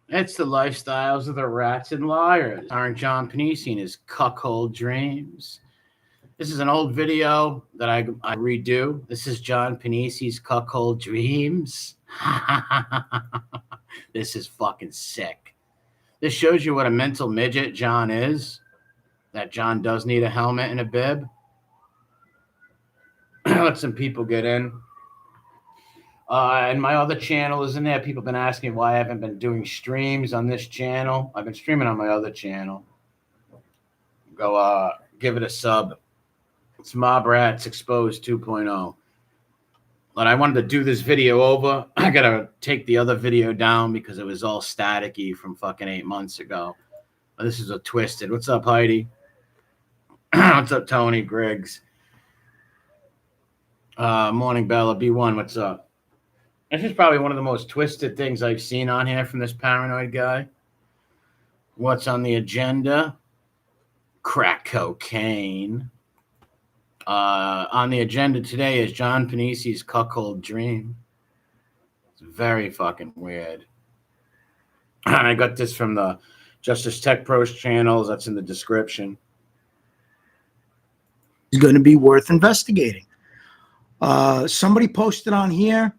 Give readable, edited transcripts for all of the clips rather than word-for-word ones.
It's the lifestyles of the rats and liars. Starring John Pennisi and his cuckold dreams. This is an old video that I redo. This is John Pennisi's cuckold dreams. This is fucking sick. This shows you what a mental midget John is. That John does need a helmet and a bib. Let some people get in. And my other channel is in there. People have been asking why I haven't been doing streams on this channel. I've been streaming on my other channel. Go give it a sub. It's Mob Rats Exposed 2.0. But I wanted to do this video over. I got to take the other video down because it was all staticky from fucking 8 months ago. But this is a twisted. What's up, Heidi? What's up, Tony Griggs? Morning, Bella. B1, what's up? This is probably one of the most twisted things I've seen on here from this paranoid guy. What's on the agenda? Crack cocaine. On the agenda today is John Pennisi's cuckold dream. It's very fucking weird. I got this from the Justice Tech Pros channels. That's in the description. It's going to be worth investigating. Somebody posted on here,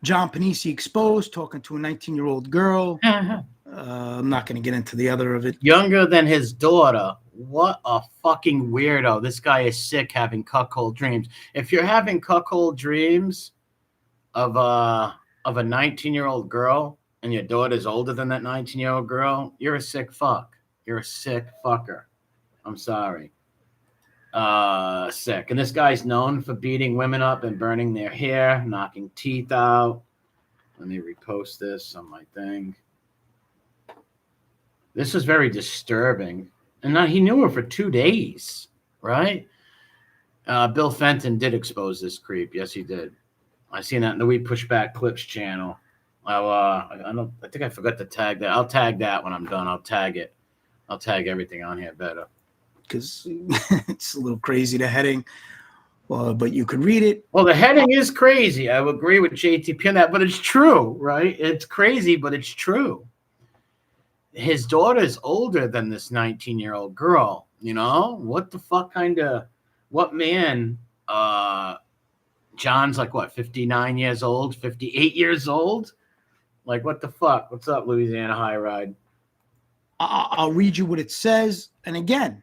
John Pennisi exposed, talking to a 19-year-old girl. I'm not going to get into the other of it. Younger than his daughter. What a fucking weirdo. This guy is sick having cuckold dreams. If you're having cuckold dreams of a 19-year-old girl and your daughter's older than that 19-year-old girl, you're a sick fuck. You're a sick fucker. I'm sorry. Sick. And this guy's known for beating women up and burning their hair, knocking teeth out. Let me repost this on my thing. This is very disturbing. And now he knew her for 2 days, right? Bill Fenton did expose this creep. Yes, he did. I seen that in the We Push Back Clips channel. I think I forgot to tag that. I'll tag that when I'm done. I'll tag it. I'll tag everything on here better. Because it's a little crazy, the heading. But you could read it. Well, the heading is crazy. I would agree with JTP on that, but it's true, right? It's crazy, but it's true. His daughter's older than this 19-year-old girl, you know? What the fuck what man, John's like, what, 59 years old, 58 years old? Like, what the fuck? What's up, Louisiana High Ride? I'll read you what it says. And again,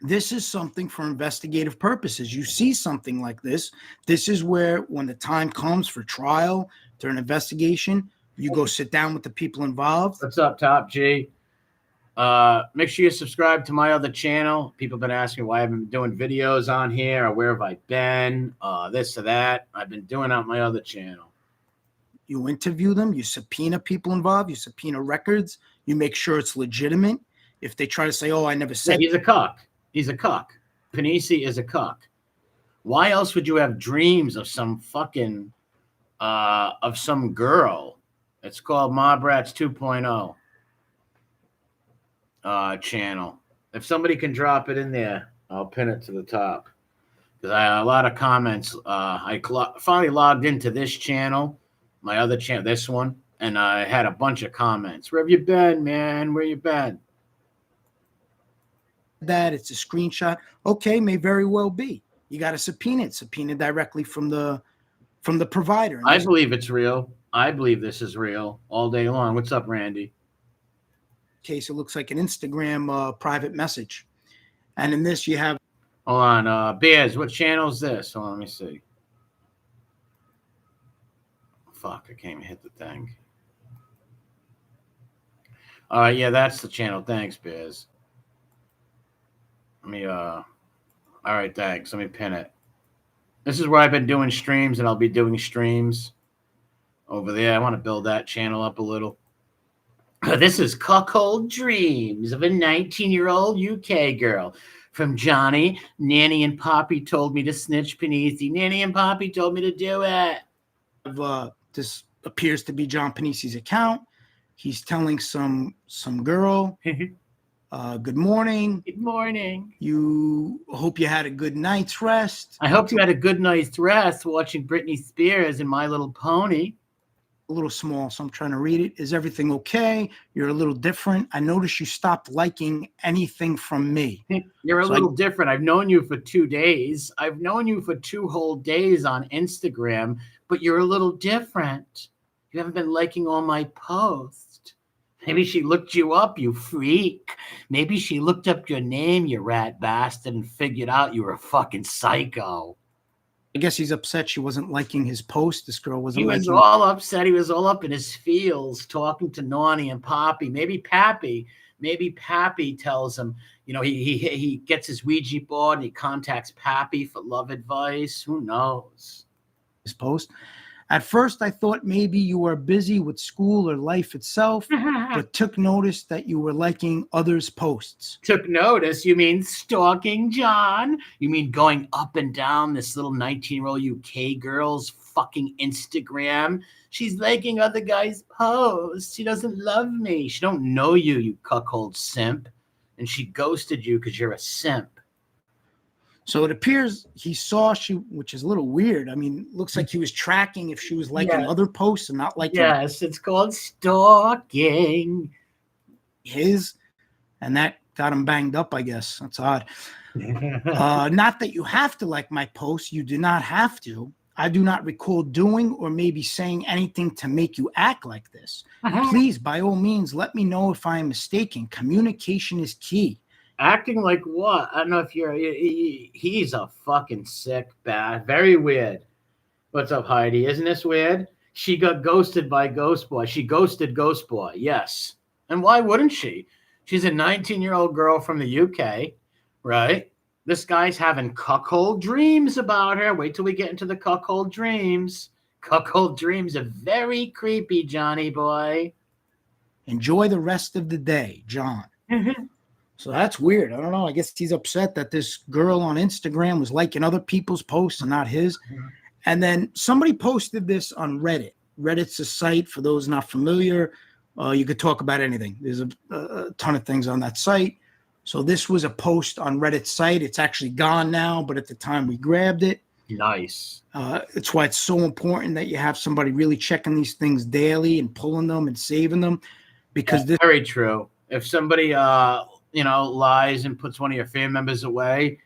this is something for investigative purposes. You see something like this. This is where, when the time comes for trial, during investigation, you go sit down with the people involved. What's up, Top G? Make sure you subscribe to my other channel. People have been asking why I haven't been doing videos on here or where have I been, this or that. I've been doing it on my other channel. You interview them. You subpoena people involved. You subpoena records. You make sure it's legitimate. If they try to say, oh, I never said. He's a cuck. He's a cuck. Pennisi is a cuck. Why else would you have dreams of some fucking, of some girl? It's called Mob Rats 2.0 channel. If somebody can drop it in there, I'll pin it to the top. Because I had a lot of comments. I finally logged into this channel, my other channel, this one, and I had a bunch of comments. Where have you been, man? Where you been? That it's a screenshot. Okay, may very well be. You got to subpoena it. Subpoena directly from the provider. I believe it's real. I believe this is real all day long. What's up, Randy? Case, it looks like an Instagram private message. And in this, you have. Hold on. Bears, what channel is this? Hold on, let me see. Fuck, I can't even hit the thing. Yeah, that's the channel. Thanks, Bears. Let me, all right, thanks. Let me pin it. This is where I've been doing streams, and I'll be doing streams over there. I want to build that channel up a little. This is Cuckold Dreams of a 19-year-old UK girl. From Johnny, Nanny and Poppy told me to snitch Pennisi. Nanny and Poppy told me to do it. This appears to be John Pennisi's account. He's telling some girl, good morning. Good morning. You hope you had a good night's rest. I hope you had a good night's rest watching Britney Spears and My Little Pony. a little small, so I'm trying to read it. Is everything okay? You're a little different. I noticed you stopped liking anything from me. You're a So little different. I've known you for 2 days. I've known you for 2 whole days on Instagram, but you're a little different. You haven't been liking all my posts. Maybe she looked you up, you freak. Maybe she looked up your name, you rat bastard, and figured out you were a fucking psycho. I guess he's upset she wasn't liking his post. This girl wasn't He was liking. all upset. He was all up in his feels talking to Nani and Poppy. Maybe Pappy tells him, he gets his Ouija board and he contacts Pappy for love advice. Who knows? His post. At first, I thought maybe you were busy with school or life itself, but took notice that you were liking others' posts. Took notice? You mean stalking, John? You mean going up and down this little 19-year-old UK girl's fucking Instagram? She's liking other guys' posts. She doesn't love me. She don't know you, you cuckold simp. And she ghosted you because you're a simp. So it appears he saw she, which is a little weird. I mean, looks like he was tracking if she was liking other posts and not liking Yes, it's called stalking. his, and that got him banged up, I guess. That's odd. Not that you have to like my posts. You do not have to. I do not recall doing or maybe saying anything to make you act like this. Please, by all means, let me know if I am mistaken. Communication is key. Acting like what? I don't know if he's a fucking sick bad. Very weird. What's up, Heidi? Isn't this weird? She got ghosted by Ghost Boy. She ghosted Ghost Boy. Yes. And why wouldn't she? She's a 19-year-old girl from the UK, right? This guy's having cuckold dreams about her. Wait till we get into the cuckold dreams. Cuckold dreams are very creepy, Johnny boy. Enjoy the rest of the day, John. So that's weird. I don't know. I guess he's upset that this girl on Instagram was liking other people's posts and not his. And then somebody posted this on Reddit. Reddit's a site, for those not familiar. You could talk about anything. There's a ton of things on that site. So this was a post on Reddit's site. It's actually gone now, but at the time we grabbed it. Nice. It's why it's so important that you have somebody really checking these things daily and pulling them and saving them. Because this very true. If somebody lies and puts one of your family members away,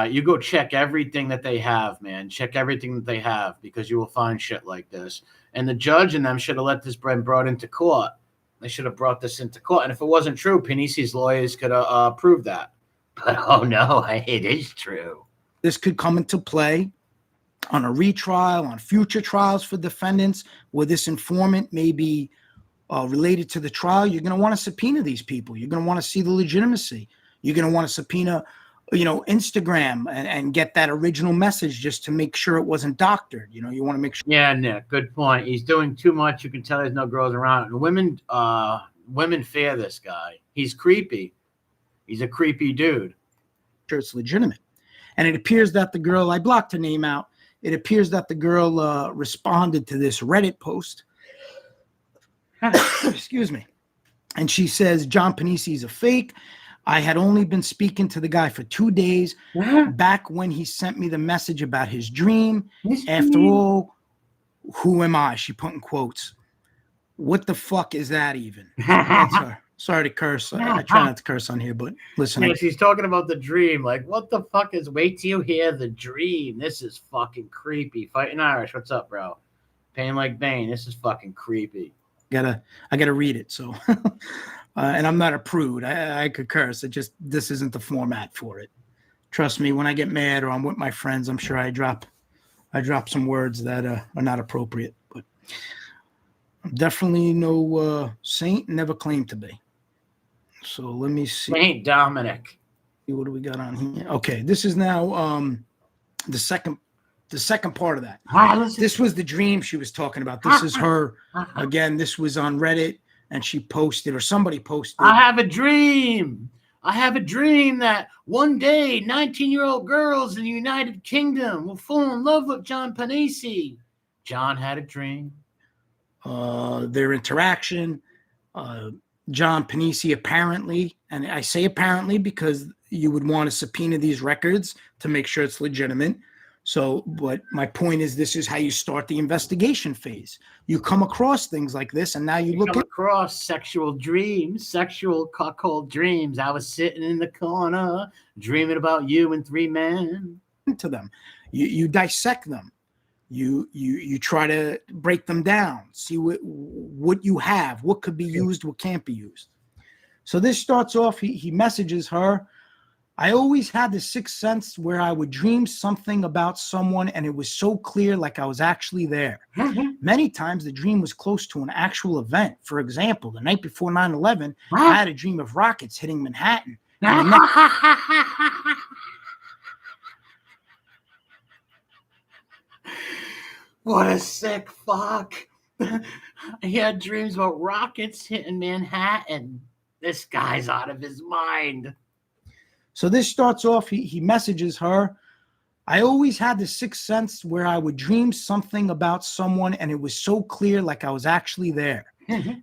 you go check everything that they have, man. Check everything that they have, because you will find shit like this. And the judge and them should have let this brought into court. They should have brought this into court. And if it wasn't true, Pennisi's lawyers could have proved that. But oh no, it is true. This could come into play on a retrial, on future trials for defendants, where this informant may be related to the trial. You're going to want to subpoena these people. You're going to want to see the legitimacy. You're going to want to subpoena, Instagram and get that original message just to make sure it wasn't doctored. You want to make sure. Yeah, Nick, good point. He's doing too much. You can tell there's no girls around. And women fear this guy. He's creepy. He's a creepy dude. Sure, it's legitimate. And it appears that the girl, I blocked her name out. It appears that the girl responded to this Reddit post. Excuse me. And she says, John Pennisi is a fake. I had only been speaking to the guy for 2 days back when he sent me the message about his dream. After all, who am I? She put in quotes. What the fuck is that even? Sorry to curse. I try not to curse on here, but listen. Yeah, she's talking about the dream. Like, what the fuck is, wait till you hear the dream. This is fucking creepy. Fighting Irish. What's up, bro? Pain like Bane. This is fucking creepy. I gotta read it. So, and I'm not a prude. I could curse. This isn't the format for it. Trust me, when I get mad or I'm with my friends, I'm sure I drop some words that are not appropriate. But I'm definitely no saint. Never claimed to be. So let me see. Saint Dominic. What do we got on here? Okay, this is now the second part of that. This was the dream she was talking about. This is her. Again, this was on Reddit, and she posted, or somebody posted. I have a dream. I have a dream that one day 19-year-old girls in the United Kingdom will fall in love with John Pennisi. John had a dream. Their interaction. John Pennisi apparently, and I say apparently because you would want to subpoena these records to make sure it's legitimate. So, but my point is, this is how you start the investigation phase. You come across things like this, and now you look come across sexual dreams, sexual cuckold dreams. I was sitting in the corner dreaming about you and three men. into them. You dissect them. You try to break them down, see what you have, what could be used, what can't be used. So this starts off, he messages her, I always had the sixth sense where I would dream something about someone and it was so clear like I was actually there. Many times the dream was close to an actual event. For example, the night before 9/11, I had a dream of rockets hitting Manhattan. And what a sick fuck. He had dreams about rockets hitting Manhattan. This guy's out of his mind. So this starts off, he messages her, I always had the sixth sense where I would dream something about someone and it was so clear like I was actually there.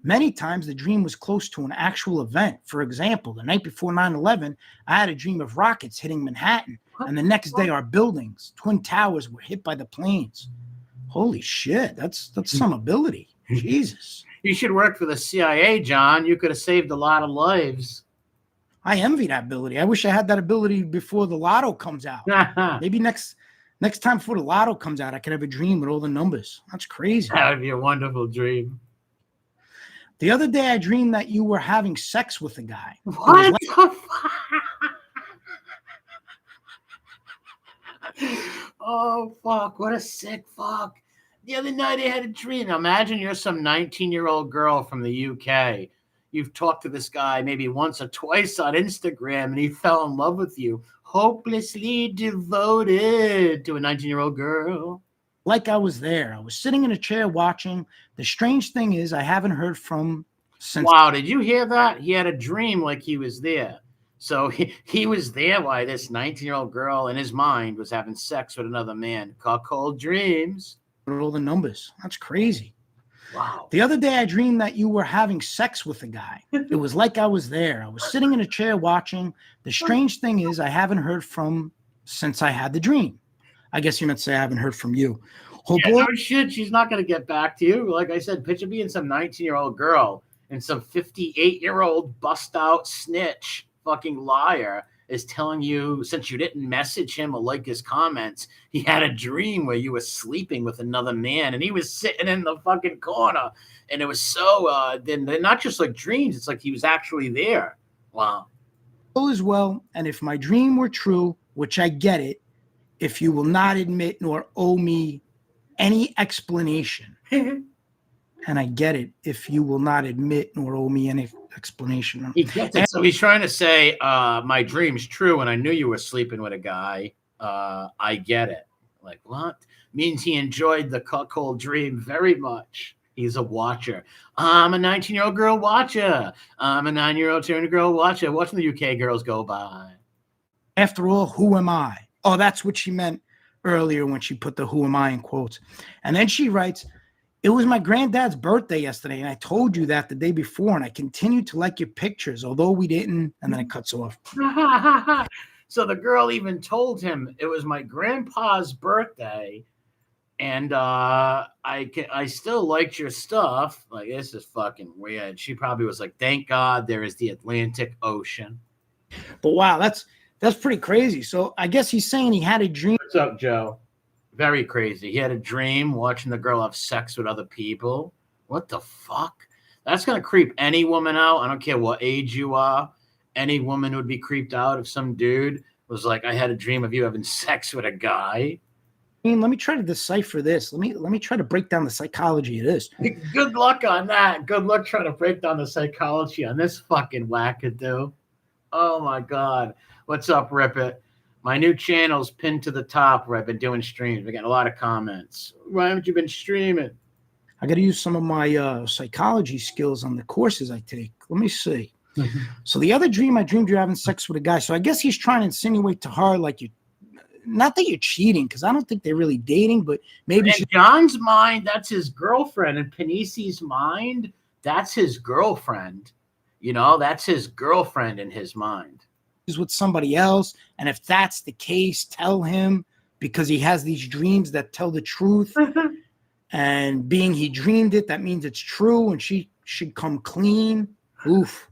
Many times the dream was close to an actual event. For example, the night before 9/11, I had a dream of rockets hitting Manhattan. And the next day our buildings, Twin Towers, were hit by the planes. Holy shit, that's some ability. Jesus. You should work for the CIA, John. You could have saved a lot of lives. I envy that ability. I wish I had that ability before the lotto comes out. Maybe next time before the lotto comes out, I could have a dream with all the numbers. That's crazy. That would be a wonderful dream. The other day, I dreamed that you were having sex with a guy. What the fuck? Oh, fuck. What a sick fuck. The other night, I had a dream. Now, imagine you're some 19-year-old girl from the UK. You've talked to this guy maybe once or twice on Instagram, and he fell in love with you. Hopelessly devoted to a 19-year-old girl. Like I was there. I was sitting in a chair watching. The strange thing is I haven't heard from since. Wow, did you hear that? He had a dream like he was there. So he was there while this 19-year-old girl in his mind was having sex with another man. Cuckold dreams. All the numbers. That's crazy. Wow. The other day, I dreamed that you were having sex with a guy. It was like I was there. I was sitting in a chair watching. The strange thing is I haven't heard from since I had the dream. I guess you meant to say I haven't heard from you. No shit, she's not going to get back to you. Like I said, picture being some 19-year-old girl and some 58-year-old bust-out snitch fucking liar is telling you, since you didn't message him or like his comments, he had a dream where you were sleeping with another man and he was sitting in the fucking corner. And it was so, then they're not just like dreams. It's like he was actually there. Wow. All is well. And if my dream were true, which I get it, if you will not admit nor owe me any explanation, and I get it, if you will not admit nor owe me any explanation. He gets it. So he's trying to say, my dream's true, and I knew you were sleeping with a guy. I get it. Like, what? Means he enjoyed the cuckold dream very much. He's a watcher. I'm a 19-year-old girl watcher. I'm a 9-year-old turn girl watcher. Watching the UK girls go by. After all, who am I? Oh, that's what she meant earlier when she put the who am I in quotes. And then she writes, it was my granddad's birthday yesterday, and I told you that the day before, and I continued to like your pictures, although we didn't, and then it cuts off. So the girl even told him it was my grandpa's birthday, and I still liked your stuff. Like, this is fucking weird. She probably was like, thank God there is the Atlantic Ocean. But wow, that's pretty crazy. So I guess he's saying he had a dream. What's up, Joe? Very crazy. He had a dream watching the girl have sex with other people. What the fuck? That's going to creep any woman out. I don't care what age you are. Any woman would be creeped out if some dude was like, I had a dream of you having sex with a guy. I mean, let me try to decipher this. Let me try to break down the psychology of this. Good luck on that. Good luck trying to break down the psychology on this fucking wackadoo. Oh, my God. What's up, Rip It? My new channel's pinned to the top where I've been doing streams. We're getting a lot of comments. Why haven't you been streaming? I got to use some of my psychology skills on the courses I take. Let me see. So the other dream, I dreamed you're having sex with a guy. So I guess he's trying to insinuate to her like you, not that you're cheating, because I don't think they're really dating, but maybe. In John's mind, that's his girlfriend. In Pennisi's mind, that's his girlfriend. You know, that's his girlfriend in his mind. With somebody else, and if that's the case, tell him. because he has these dreams that tell the truth. And being he dreamed it, that means it's true, and she should come clean. Oof.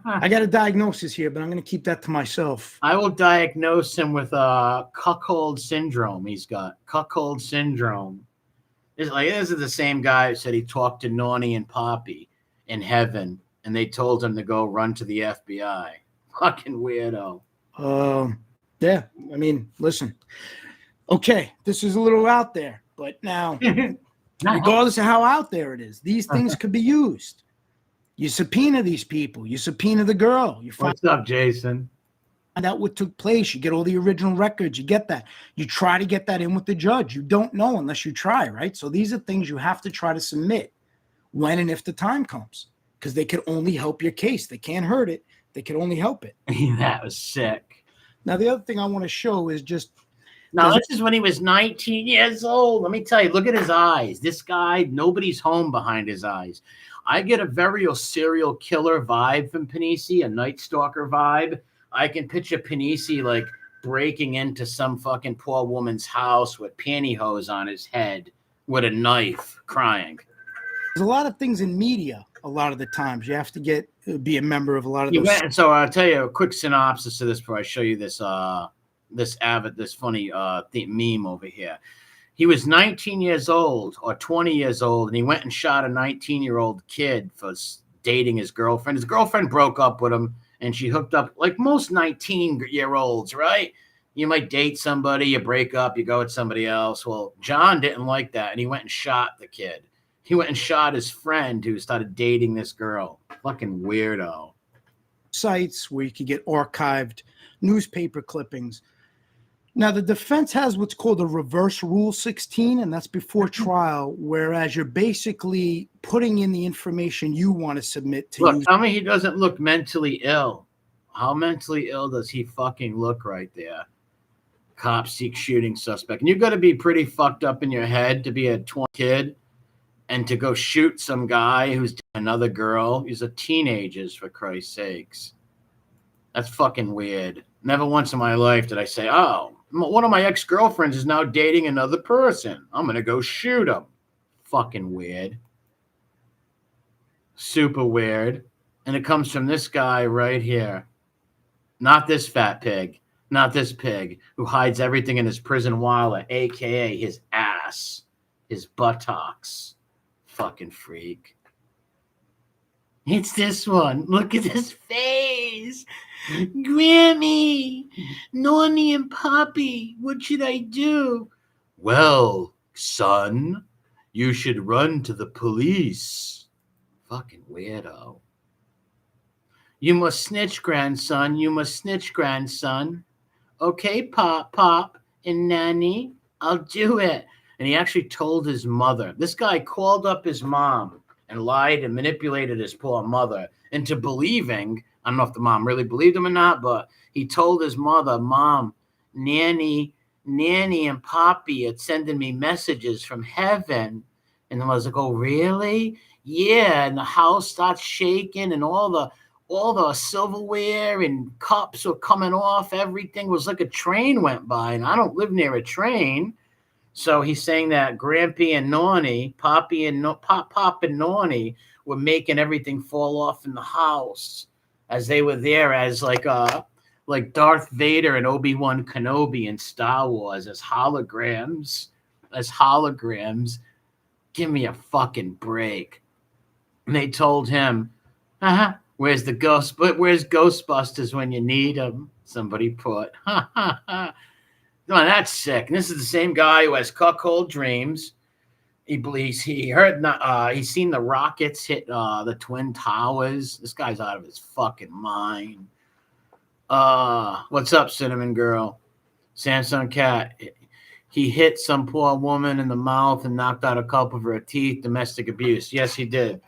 I got a diagnosis here, but I'm going to keep that to myself. I will diagnose him with cuckold syndrome. He's got cuckold syndrome. This is the same guy who said he talked to Nani and Poppy in heaven, and they told him to go run to the FBI. Fucking weirdo. Yeah, I mean, listen. Okay, this is a little out there, but now, regardless of how out there it is, these things could be used. You subpoena these people. You subpoena the girl. You find What's up, Jason? out what took place. You get all the original records. You get that. You try to get that in with the judge. You don't know unless you try, right? So these are things you have to try to submit when and if the time comes, because they can only help your case. They can't hurt it. They can only help it. That was sick. Now, the other thing I want to show is just. Now, this is when he was 19 years old. Let me tell you, look at his eyes. This guy, nobody's home behind his eyes. I get a very serial killer vibe from Pennisi, a Night Stalker vibe. I can picture Pennisi like breaking into some fucking poor woman's house with pantyhose on his head with a knife, crying. There's a lot of things in media. A lot of the times you have to be a member of a lot of those. And so I'll tell you a quick synopsis of this before I show you this this funny meme over here. He was 19 years old or 20 years old, and he went and shot a 19-year-old kid for dating his girlfriend. His girlfriend broke up with him, and she hooked up like most 19-year-olds, right? You might date somebody, you break up, you go with somebody else. Well, John didn't like that, and he went and shot the kid. He went and shot his friend who started dating this girl. Fucking weirdo. Sites where you can get archived newspaper clippings. Now, the defense has what's called a reverse Rule 16, and that's before trial, whereas you're basically putting in the information you want to submit to. Look, tell me he doesn't look mentally ill. How mentally ill does he fucking look right there? Cop seeks shooting suspect. And you've got to be pretty fucked up in your head to be a 20 kid and to go shoot some guy who's another girl. These are teenagers, for Christ's sakes. That's fucking weird. Never once in my life did I say, oh, one of my ex-girlfriends is now dating another person. I'm going to go shoot him. Fucking weird. Super weird. And it comes from this guy right here. Not this fat pig. Not this pig who hides everything in his prison wallet, a.k.a. his ass, his buttocks. Fucking freak. It's this one. Look at his face. Grammy, Nani and Poppy, what should I do? Well, son, you should run to the police. Fucking weirdo. You must snitch, grandson. You must snitch, grandson. Okay, Pop, and Nanny, I'll do it. And he actually told his mother. This guy called up his mom and lied and manipulated his poor mother into believing, I don't know if the mom really believed him or not, but he told his mother, Mom, Nanny and Poppy are sending me messages from heaven. And the mother's like, oh, really? Yeah. And the house starts shaking and all the silverware and cups were coming off. Everything was like a train went by. And I don't live near a train. So he's saying that Grampy and Nani, Poppy and Pop and Nani were making everything fall off in the house as they were there as like Darth Vader and Obi-Wan Kenobi in Star Wars as holograms. Give me a fucking break. And they told him, where's Ghostbusters when you need them? Somebody put. No, that's sick. And this is the same guy who has cuckold dreams. He believes he's seen the rockets hit the Twin Towers. This guy's out of his fucking mind. What's up, Cinnamon Girl? Samsung Cat. He hit some poor woman in the mouth and knocked out a couple of her teeth. Domestic abuse. Yes, he did.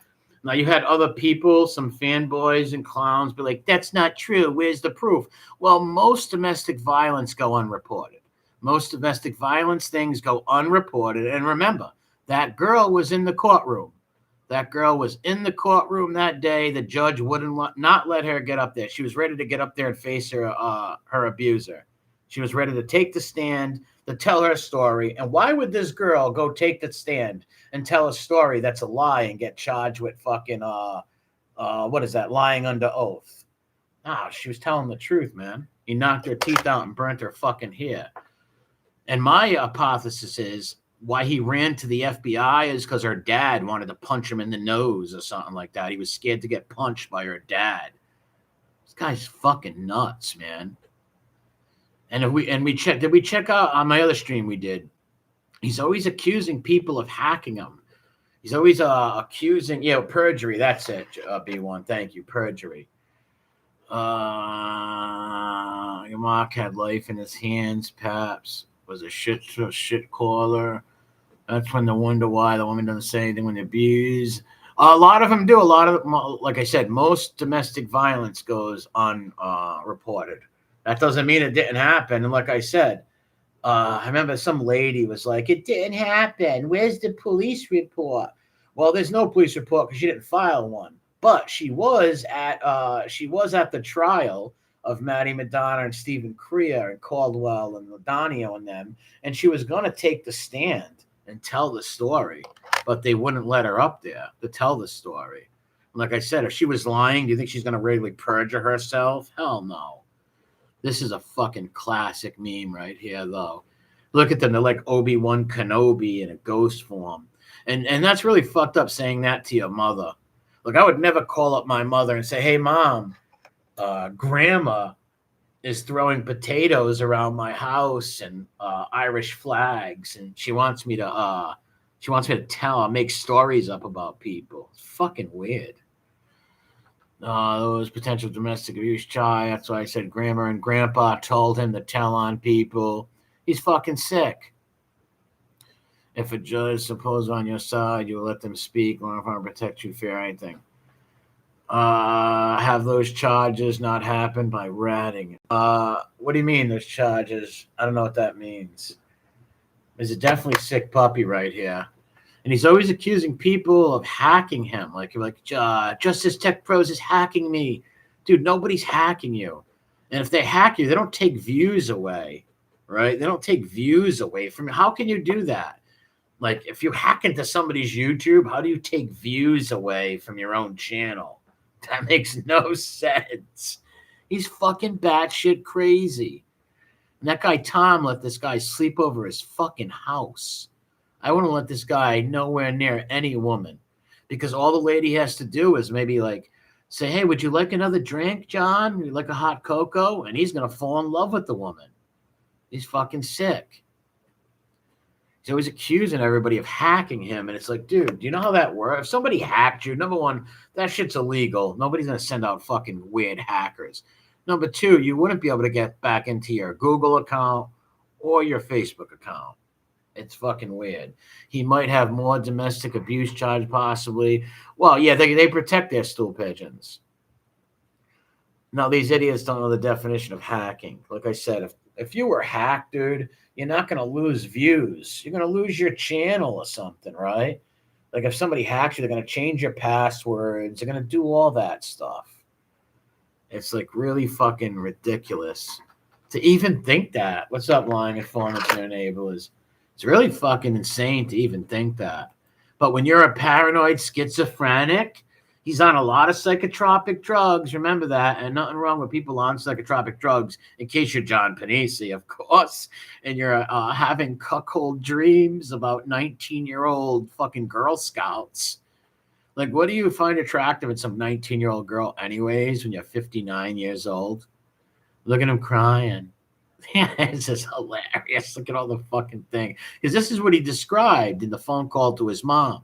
Now, you had other people, some fanboys and clowns, be like, that's not true. Where's the proof? Well, most domestic violence go unreported. Most domestic violence things go unreported. And remember, that girl was in the courtroom. That girl was in the courtroom that day. The judge wouldn't not let her get up there. She was ready to get up there and face her abuser. She was ready to take the stand to tell her story. And why would this girl go take the stand and tell a story that's a lie and get charged with fucking what is that? Lying under oath. Ah, she was telling the truth, man. He knocked her teeth out and burnt her fucking hair. And my hypothesis is why he ran to the FBI is because her dad wanted to punch him in the nose or something like that. He was scared to get punched by her dad. This guy's fucking nuts, man. And if we check out on my other stream we did? He's always accusing people of hacking him. He's always accusing, perjury. That's it, B1. Thank you, perjury. Mark had life in his hands, perhaps. Was a shit caller. That's when they wonder why the woman doesn't say anything when they abuse. A lot of them do. A lot of them, like I said, most domestic violence goes unreported. That doesn't mean it didn't happen. And like I said, I remember some lady was like, "It didn't happen. Where's the police report?" Well, there's no police report because she didn't file one. But she was at the trial of Maddie Madonna and Stephen Crea and Caldwell and Ladonio and them, and she was going to take the stand and tell the story, but they wouldn't let her up there to tell the story. Like I said, if she was lying, do you think she's going to really perjure herself? Hell no. This is a fucking classic meme right here, though. Look at them. They're like Obi-Wan Kenobi in a ghost form. And that's really fucked up saying that to your mother. Look, I would never call up my mother and say, "Hey, Mom, Grandma is throwing potatoes around my house and Irish flags, and she wants me to make stories up about people." It's fucking weird. Those potential domestic abuse charge. That's why I said Grandma and Grandpa told him to tell on people. He's fucking sick. If a judge suppose on your side, you will let them speak or if I protect you, fear anything. Have those charges not happened by ratting? What do you mean those charges? I don't know what that means. There's a definitely sick puppy right here. And he's always accusing people of hacking him. Like Justice Tech Pros is hacking me. Dude, nobody's hacking you. And if they hack you, they don't take views away, right? They don't take views away from you. How can you do that? Like, if you hack into somebody's YouTube, how do you take views away from your own channel? That makes no sense. He's fucking batshit crazy. And that guy Tom let this guy sleep over his fucking house. I wouldn't let this guy nowhere near any woman because all the lady has to do is maybe like say, "Hey, would you like another drink, John? Would you like a hot cocoa?" And he's going to fall in love with the woman. He's fucking sick. He's always accusing everybody of hacking him. And it's like, dude, do you know how that works? If somebody hacked you, number one, that shit's illegal. Nobody's going to send out fucking weird hackers. Number two, you wouldn't be able to get back into your Google account or your Facebook account. It's fucking weird. He might have more domestic abuse charge, possibly. Well, yeah, they protect their stool pigeons. No, these idiots don't know the definition of hacking. Like I said, if you were hacked, dude, you're not going to lose views. You're going to lose your channel or something, right? Like if somebody hacks you, they're going to change your passwords. They're going to do all that stuff. It's like really fucking ridiculous to even think that. What's up, lying informant to your neighbor? It's really fucking insane to even think that. But when you're a paranoid schizophrenic, he's on a lot of psychotropic drugs. Remember that. And nothing wrong with people on psychotropic drugs, in case you're John Pennisi, of course. And you're having cuckold dreams about 19-year-old fucking Girl Scouts. Like, what do you find attractive in some 19-year-old girl anyways when you're 59 years old? Look at him crying. Yeah, it's just hilarious. Look at all the fucking thing. Because this is what he described in the phone call to his mom.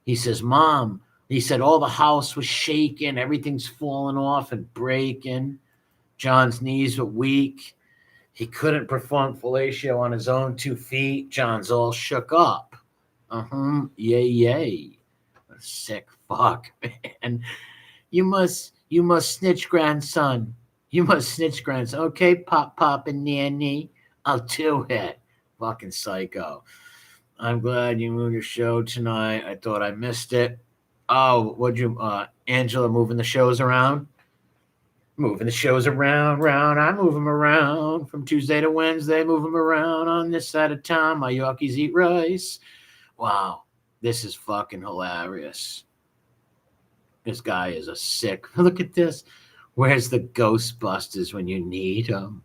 He says, "Mom," he said, "all the house was shaking. Everything's falling off and breaking. John's knees were weak. He couldn't perform fellatio on his own 2 feet. John's all shook up. Yay, yay. What a sick fuck, man. You must snitch, grandson. You must snitch, grandson. Okay, pop, and nanny. I'll do it." Fucking psycho. "I'm glad you moved your show tonight. I thought I missed it." Oh, what'd you, Angela moving the shows around? Moving the shows around, round. I move them around from Tuesday to Wednesday. Move them around on this side of town. My Yorkies eat rice. Wow, this is fucking hilarious. This guy is a sick. Look at this. Where's the Ghostbusters when you need them?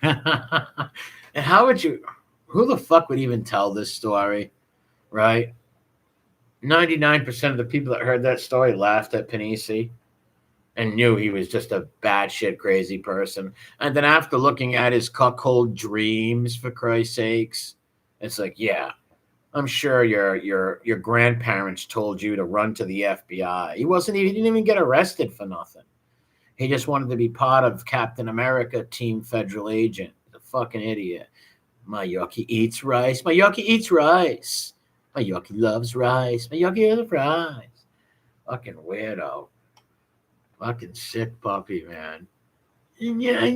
And how would you? Who the fuck would even tell this story, right? 99% of the people that heard that story laughed at Pennisi and knew he was just a batshit crazy person. And then after looking at his cuckold dreams, for Christ's sakes, it's like, yeah, I'm sure your grandparents told you to run to the FBI. He didn't even get arrested for nothing. He just wanted to be part of Captain America Team Federal Agent. He's a fucking idiot. My Yorkie eats rice. My Yorkie eats rice. My Yorkie loves rice. My Yorkie loves rice. Fucking weirdo. Fucking sick puppy, man. Yeah.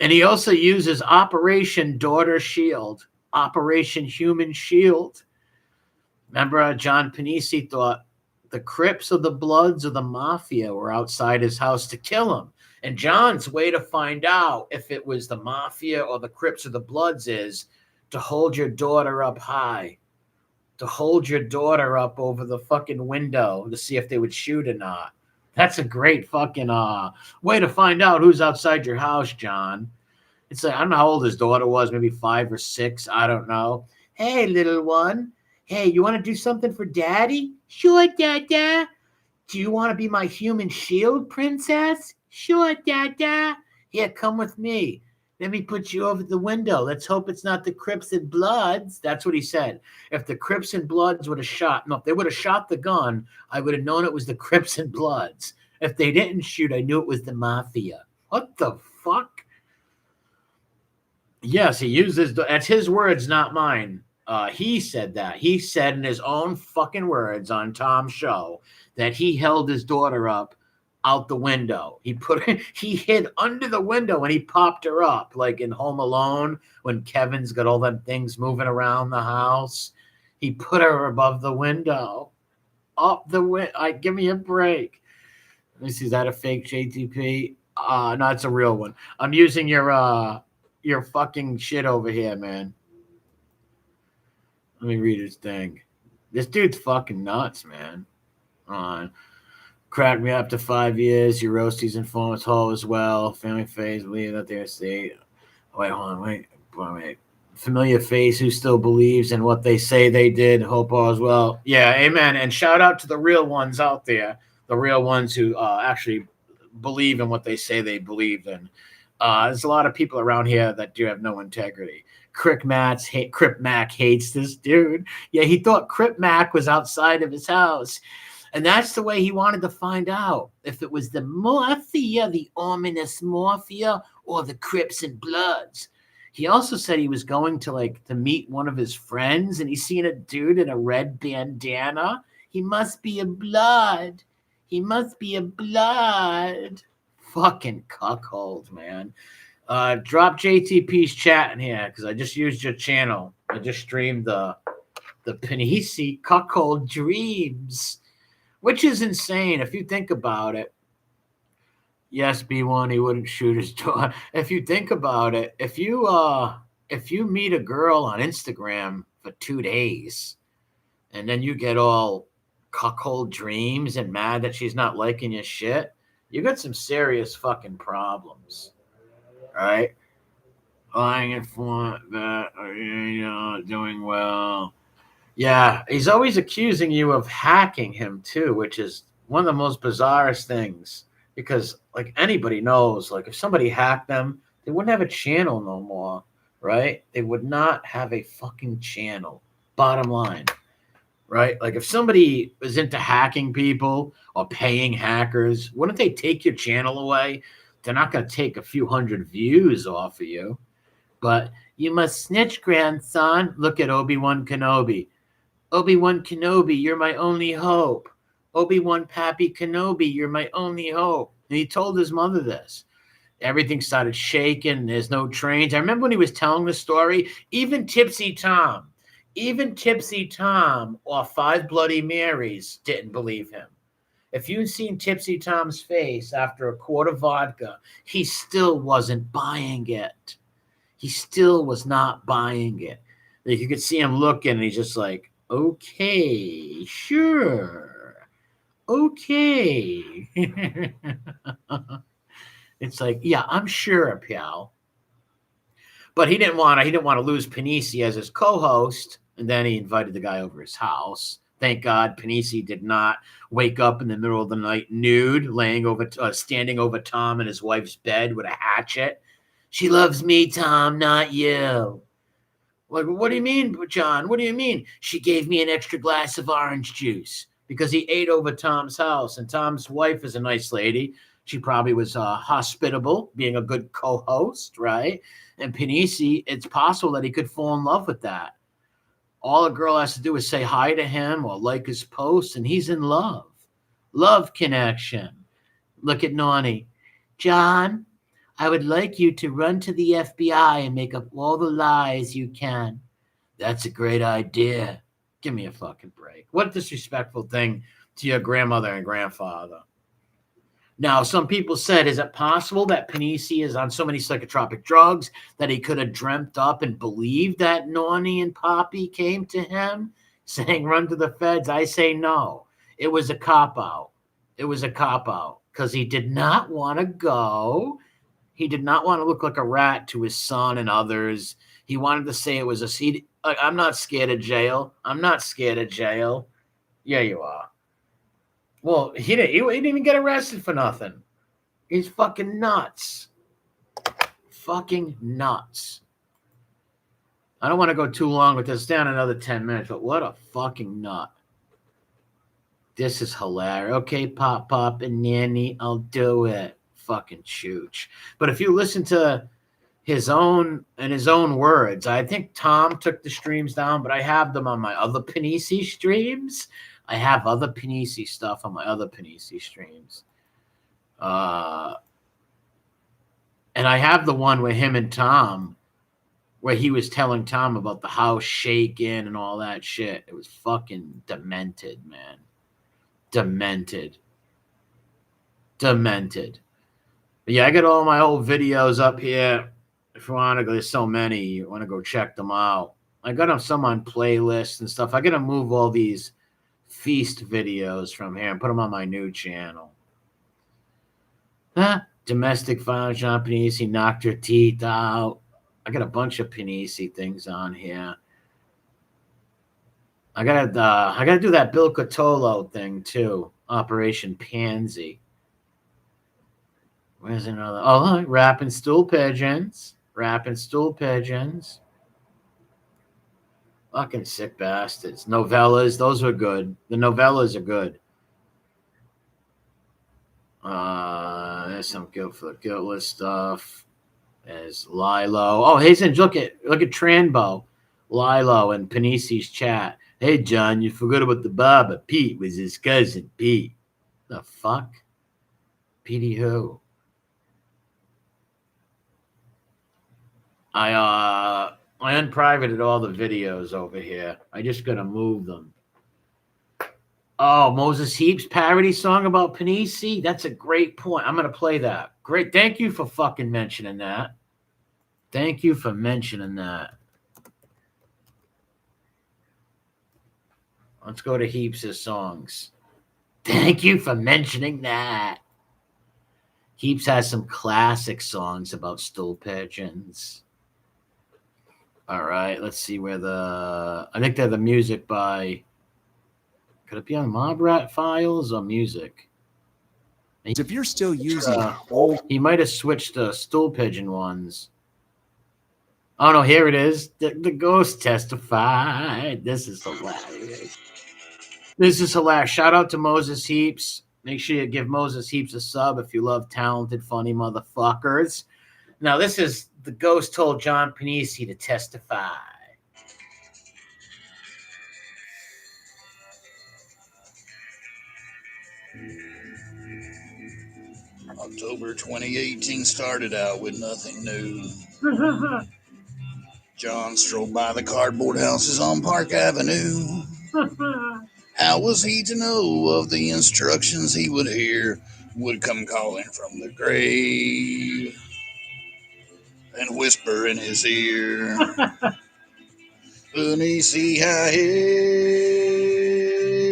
And he also uses Operation Daughter Shield, Operation Human Shield. Remember, John Pennisi thought the Crips or the Bloods or the Mafia were outside his house to kill him. And John's way to find out if it was the Mafia or the Crips or the Bloods is to hold your daughter up high, to hold your daughter up over the fucking window to see if they would shoot or not. That's a great fucking way to find out who's outside your house, John. It's like, I don't know how old his daughter was, maybe 5 or 6. I don't know. Hey, little one. Hey, you want to do something for daddy? Sure, Dada. Do you want to be my human shield, princess? Sure, Dada. Here, come with me. Let me put you over the window. Let's hope it's not the Crips and Bloods. That's what he said. If the Crips and Bloods would have shot, no, if they would have shot the gun, I would have known it was the Crips and Bloods. If they didn't shoot, I knew it was the Mafia. What the fuck? Yes, he uses, that's his words, not mine. He said that. He said in his own fucking words on Tom's show that he held his daughter up out the window. He hid under the window and he popped her up, like in Home Alone when Kevin's got all them things moving around the house. He put her above the window, up the window. Give me a break. Let me see. Is that a fake JTP? No, it's a real one. I'm using your fucking shit over here, man. Let me read his thing. This dude's fucking nuts, man. Cracked me up to 5 years. Your roasties and informants hall as well. Family phase, believe that they're state. Wait, hold on, wait. Familiar face who still believes in what they say they did. Hope all is well. Yeah, amen. And shout out to the real ones out there. The real ones who actually believe in what they say they believe in. There's a lot of people around here that do have no integrity. Crip Mac hates this dude. Yeah, he thought Crip Mac was outside of his house. And that's the way he wanted to find out if it was the Mafia, the ominous Mafia, or the Crips and Bloods. He also said he was going to meet one of his friends, and he's seen a dude in a red bandana. He must be a blood. He must be a blood. Fucking cuckold, man. Drop JTP's chat in here because I just used your channel. I just streamed the Pennisi Cuckhold Dreams, which is insane if you think about it. Yes, B1, he wouldn't shoot his daughter. If you think about it, if you meet a girl on Instagram for 2 days and then you get all cuckold dreams and mad that she's not liking your shit, you got some serious fucking problems. Right? Lying in front that doing well. Yeah, he's always accusing you of hacking him too, which is one of the most bizarrest things. Because anybody knows, if somebody hacked them, they wouldn't have a channel no more, right? They would not have a fucking channel. Bottom line, right? If somebody was into hacking people or paying hackers, wouldn't they take your channel away? They're not going to take a few hundred views off of you. But you must snitch, grandson. Look at Obi-Wan Kenobi. Obi-Wan Kenobi, you're my only hope. Obi-Wan Pappy Kenobi, you're my only hope. And he told his mother this. Everything started shaking. There's no trains. I remember when he was telling the story, even Tipsy Tom or 5 Bloody Marys didn't believe him. If you'd seen Tipsy Tom's face after a quart of vodka, he still wasn't buying it. He still was not buying it. Like you could see him looking, and he's just like, okay, sure, okay. It's like, yeah, I'm sure, pal. But he didn't want to lose Pennisi as his co-host, and then he invited the guy over his house. Thank God Pennisi did not wake up in the middle of the night nude, standing over Tom in his wife's bed with a hatchet. She loves me, Tom, not you. Like, what do you mean, John? What do you mean? She gave me an extra glass of orange juice because he ate over Tom's house, and Tom's wife is a nice lady. She probably was hospitable, being a good co-host, right? And Panisi, it's possible that he could fall in love with that. All a girl has to do is say hi to him or like his post, and he's in love. Love connection. Look at Nani. John, I would like you to run to the FBI and make up all the lies you can. That's a great idea. Give me a fucking break. What a disrespectful thing to your grandmother and grandfather. Now, some people said, is it possible that Pennisi is on so many psychotropic drugs that he could have dreamt up and believed that Nornie and Poppy came to him saying, run to the feds? I say no. It was a cop-out. It was a cop-out because he did not want to go. He did not want to look like a rat to his son and others. He wanted to say it was a seed. I'm not scared of jail. I'm not scared of jail. Yeah, you are. Well, he didn't even get arrested for nothing. He's fucking nuts. Fucking nuts. I don't want to go too long with this. Down another 10 minutes, but what a fucking nut. This is hilarious. Okay, Pop and Nanny, I'll do it. Fucking chooch. But if you listen to his own words, I think Tom took the streams down, but I have them on my other Pennisi streams. I have other Pennisi stuff on my other Pennisi streams. And I have the one with him and Tom where he was telling Tom about the house shaking and all that shit. It was fucking demented, man. Demented. But yeah, I got all my old videos up here. If you want to go, there's so many. You want to go check them out. I got them some on playlists and stuff. I got to move all these feast videos from here and put them on my new channel. Domestic violence on Pennisi, knocked her teeth out. I got a bunch of Pennisi things on here. I gotta do that Bill Cotolo thing too. Operation Pansy. Where's another? Oh, rapping stool pigeons. Fucking sick bastards. Novellas, those were good. The novellas are good. There's some guilt for the guiltless stuff. There's Lilo. Oh, Hazen, look at Tranbo. Lilo and Pennisi's chat. Hey, John, you forgot about the barber. Pete was his cousin, Pete. The fuck? Petey who? I unprivated all the videos over here. I just gotta move them. Oh, Moses Heap's parody song about Pennisi? That's a great point. I'm gonna play that. Great. Thank you for fucking mentioning that. Thank you for mentioning that. Let's go to Heaps' songs. Thank you for mentioning that. Heaps has some classic songs about stool pigeons. All right, let's see where I think they're the music by, could it be on Mob Rat Files or music? If you're still using he might have switched the stool pigeon ones. Oh no, here it is. The ghost testified. This is hilarious. Shout out to Moses Heaps. Make sure you give Moses Heaps a sub if you love talented, funny motherfuckers. Now, this is the ghost told John Pennisi to testify. October 2018 started out with nothing new. John strolled by the cardboard houses on Park Avenue. How was he to know of the instructions he would hear would come calling from the grave and whisper in his ear? Pennisi hi,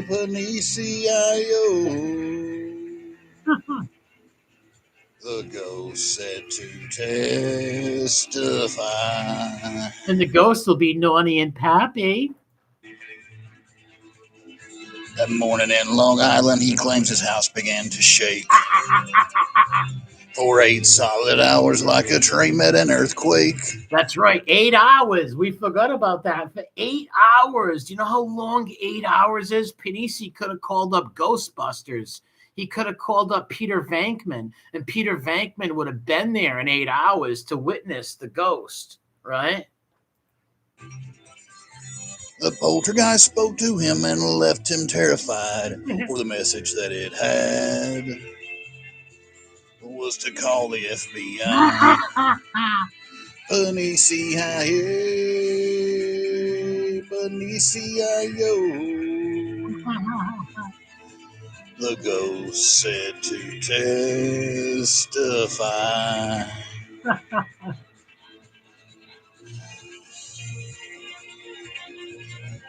Pennisi the ghost said to testify. And the ghost will be Nonny and Pappy. That morning in Long Island, he claims his house began to shake. For 8 solid hours, like a train met an earthquake. That's right, 8 hours. We forgot about that. For 8 hours. Do you know how long 8 hours is? Pennisi could have called up Ghostbusters. He could have called up Peter Venkman, and Peter Venkman would have been there in 8 hours to witness the ghost, right? The poltergeist spoke to him and left him terrified, for the message that it had was to call the FBI. Pennisi hi, Pennisi the ghost said to testify.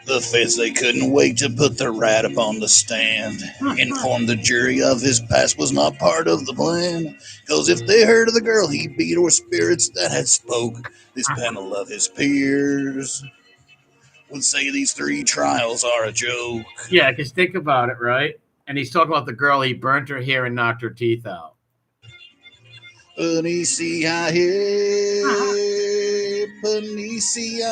The feds, they couldn't wait to put the rat upon the stand. Informed the jury of his past was not part of the plan. Cause if they heard of the girl he beat or spirits that had spoke, this panel of his peers would say these 3 trials are a joke. Yeah, because think about it, right? And he's talking about the girl, he burnt her hair and knocked her teeth out. Pennisi hi, Pennisi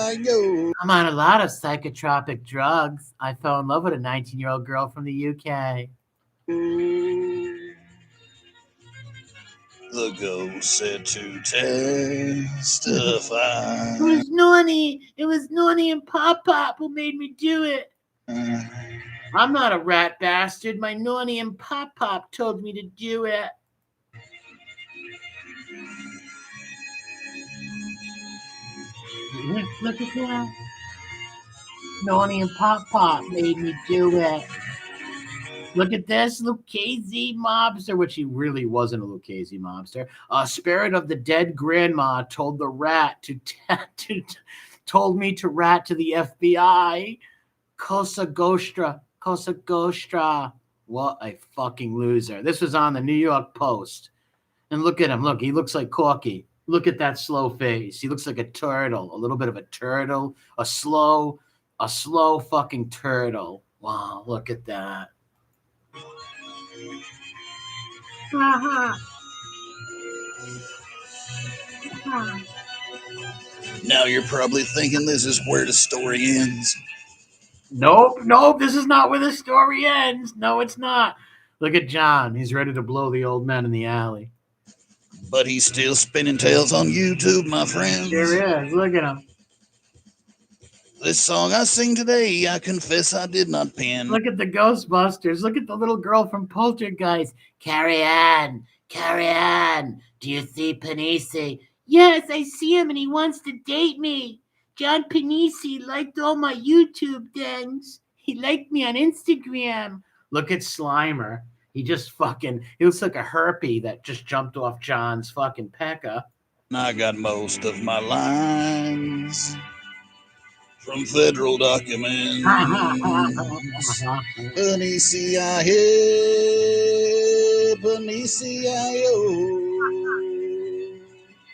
I'm on a lot of psychotropic drugs. I fell in love with a 19-year-old girl from the UK. The ghost said to testify. It was Nonny. It was Nonny and Pop Pop who made me do it. I'm not a rat bastard. My Nonny and Pop Pop told me to do it. Look at that. Nonny and Pop Pop made me do it. Look at this, Lucchese mobster, which he really wasn't a Lucchese mobster. A spirit of the dead grandma told the rat told me to rat to the FBI. Cosa Gostra. Cosa Gostra. What a fucking loser. This was on the New York Post. And look at him. Look, he looks like Corky. Look at that slow face. He looks like a turtle, a little bit of a turtle, a slow fucking turtle. Wow, look at that. Now you're probably thinking this is where the story ends. Nope, this is not where the story ends. No, it's not. Look at John. He's ready to blow the old man in the alley. But he's still spinning tales on YouTube, my friends. Sure is. Look at him. This song I sing today, I confess I did not pen. Look at the Ghostbusters. Look at the little girl from Poltergeist. Carrie Ann. Do you see Pennisi? Yes, I see him and he wants to date me. John Pennisi liked all my YouTube things. He liked me on Instagram. Look at Slimer. He looks like a herpy that just jumped off John's fucking pecker. I got most of my lines from federal documents. Pennisi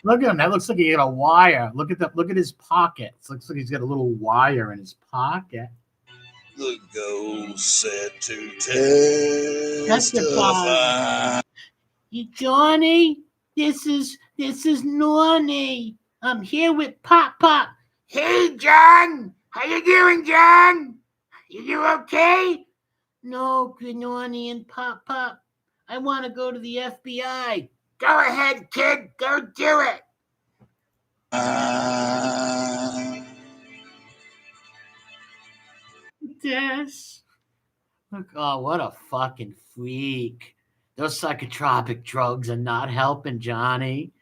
Look at him. That looks like he got a wire. Look at his pockets. Looks like he's got a little wire in his pocket. The ghost said to testify. Johnny, this is Nonny. I'm here with Pop Pop. Hey, John. How you doing, John? You okay? No, Nonny and Pop Pop. I want to go to the FBI. Go ahead, kid. Go do it. Yes. Look, oh, what a fucking freak. Those psychotropic drugs are not helping Johnny.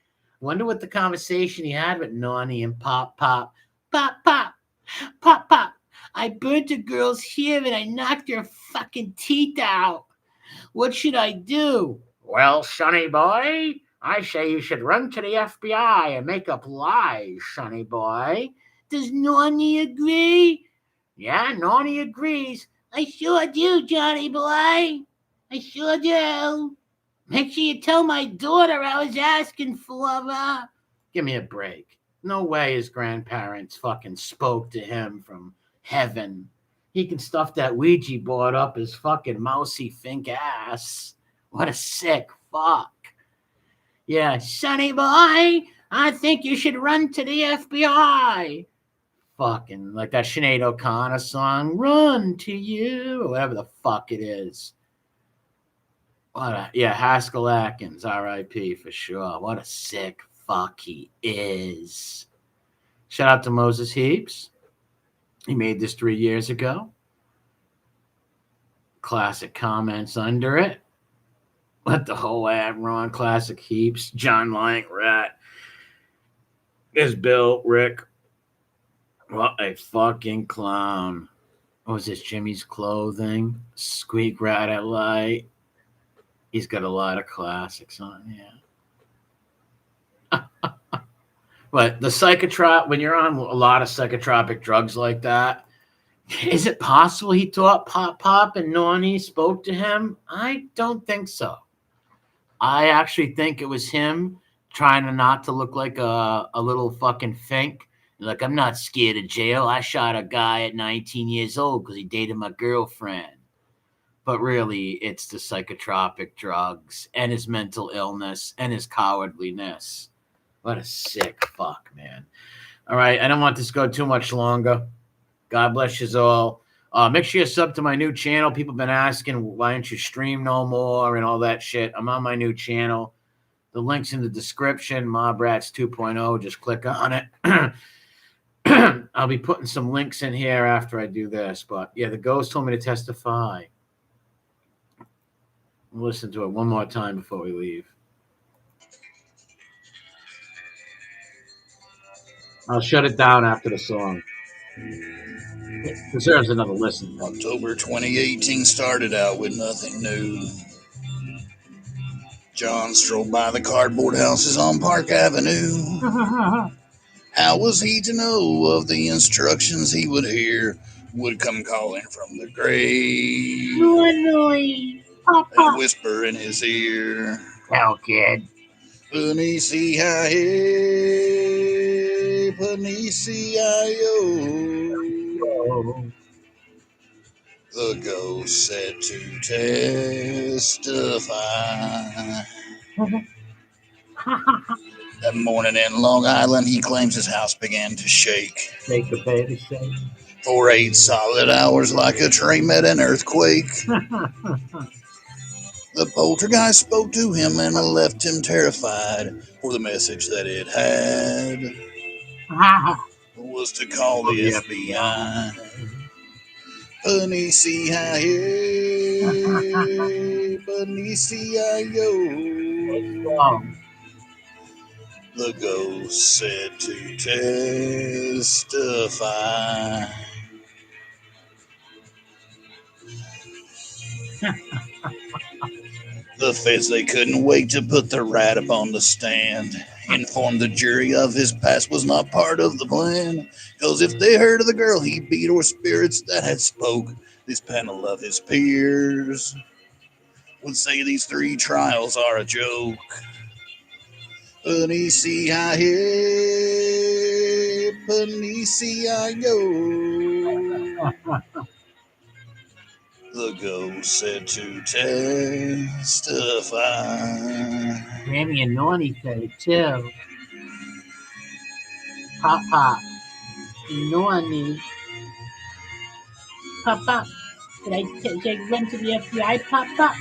Wonder what the conversation he had with Nonny and Pop Pop. Pop Pop. Pop Pop. I burnt a girl's hair and I knocked her fucking teeth out. What should I do? Well, sonny boy, I say you should run to the FBI and make up lies, sonny boy. Does Nonny agree? Yeah, Nonny agrees. I sure do, Johnny boy. I sure do. Make sure you tell my daughter I was asking for her. Give me a break. No way his grandparents fucking spoke to him from heaven. He can stuff that Ouija board up his fucking mousy fink ass. What a sick fuck. Yeah, sonny boy, I think you should run to the FBI. Fucking like that Sinead O'Connor song, Run to You, or whatever the fuck it is. Yeah, Haskell Atkins, R.I.P. for sure. What a sick fuck he is. Shout out to Moses Heaps. He made this 3 years ago. Classic comments under it. Let the whole ad run. Classic Heaps. John Lang, Rat. There's Bill, Rick. What a fucking clown. What was this? Jimmy's Clothing. Squeak Rat at Light. He's got a lot of classics on, yeah. But the psychotrop, when you're on a lot of psychotropic drugs like that, is it possible he thought Pop and Nonny spoke to him? I don't think so. I actually think it was him trying to not to look like a little fucking fink. Like, I'm not scared of jail. I shot a guy at 19 years old because he dated my girlfriend. But really, it's the psychotropic drugs and his mental illness and his cowardliness. What a sick fuck, man. All right, I don't want this to go too much longer. God bless you all. Make sure you sub to my new channel. People have been asking, why don't you stream no more and all that shit. I'm on my new channel. The link's in the description, Mob Rats 2.0. Just click on it. I'll be putting some links in here after I do this. But, yeah, the ghost told me to testify. We'll listen to it one more time before we leave. I'll shut it down after the song. It deserves another listen. October 2018 started out with nothing new. John strolled by the cardboard houses on Park Avenue. How was he to know of the instructions he would hear would come calling from the grave and whisper in his ear, Tell, kid. Pennisi Pennisi The ghost said to testify. That morning in Long Island, he claims his house began to shake. Make the baby shake. For 8 solid hours, like a train met an earthquake. The poltergeist spoke to him and left him terrified, for the message that it had was to call the FBI. Pennisi Pennisi The ghost said to testify. The feds, they couldn't wait to put the rat up on the stand. Informed the jury of his past was not part of the plan. Cause if they heard of the girl he beat or spirits that had spoke, this panel of his peers would say these 3 trials are a joke. Pennisi Pennisi The ghost said to testify. Granny and Nonny said it too. Pop, Nonny. Pop. Should I run to the FBI? Pop.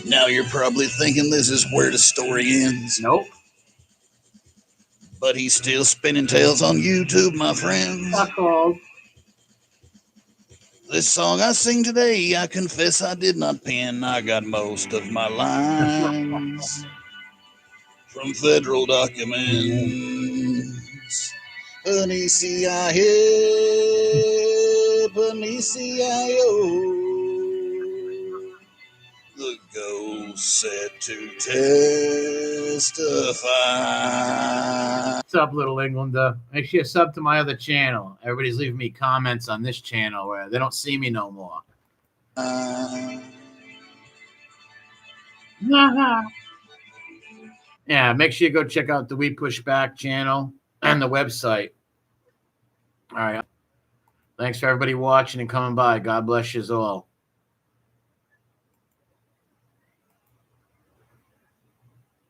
Now you're probably thinking this is where the story ends. Nope. But he's still spinning tales on YouTube, my friends. Cuckold. This song I sing today, I confess I did not pen. I got most of my lines. from federal documents. Pennisi I hear, Pennisi I oh. The ghost said to testify. What's up, Little Englander? Make sure you sub to my other channel. Everybody's leaving me comments on this channel where they don't see me no more. Yeah, make sure you go check out the We Push Back channel and the website. All right. Thanks for everybody watching and coming by. God bless you all.